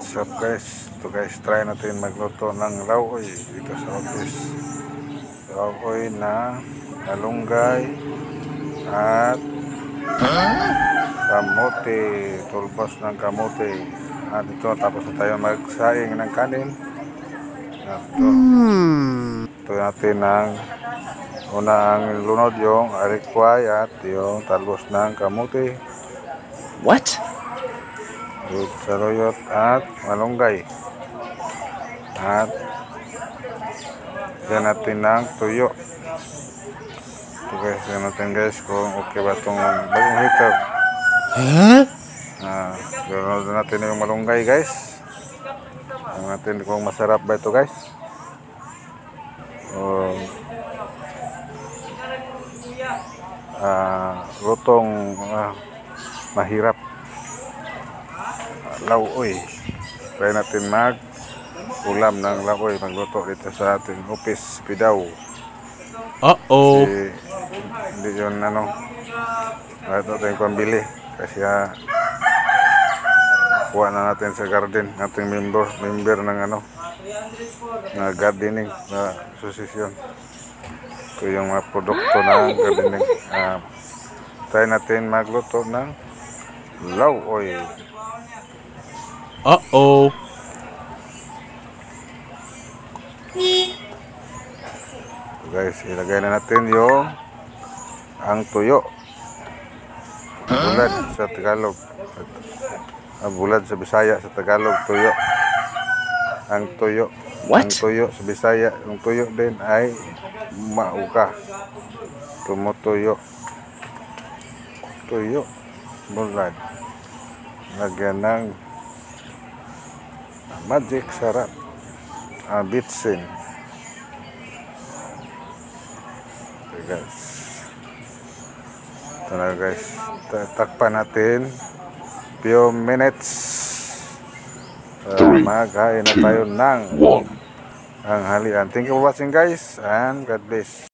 What's up guys? Ito guys, try natin magluto ng lauoy dito sa office. Lauoy na malunggay at kamote, tulbos ng kamote. At ito, tapos na tayo magsaing ng kanin. Ito natin ng una ang lunod yung alikway at yung talbos ng kamote. What? Saluyot at malunggay. At yan natin ng tuyo. Ito guys, yan natin guys kung okay ba itong bagong heater. Ganoon natin yung malunggay guys. Yan natin kung masarap ba ito guys. Lutong mahirap. Lauoy. Try natin ulam ng lauoy, magluto dito sa ating office, Pidaw. Hindi yun ito tayong pambili kasi kuha na natin sa garden, ating member ng na gardening na association. Ito yung mga produkto ng gardening. Try natin magluto ng lauoy. Guys, ilagay na natin yung ang tuyo. Bulad sa Tagalog. Bulad sa Bisaya, sa Tagalog tuyo. Ang tuyo. What? Ang tuyo sa Bisaya, ang tuyo din ay mauka. Tumutuyo. Tuyo. Bulad. Lagyan ng magic sarap. Bitsin. Okay guys. Ito na guys. Takpan natin. Few minutes. Maghain na tayo ng halian. Thank you for watching guys and God bless.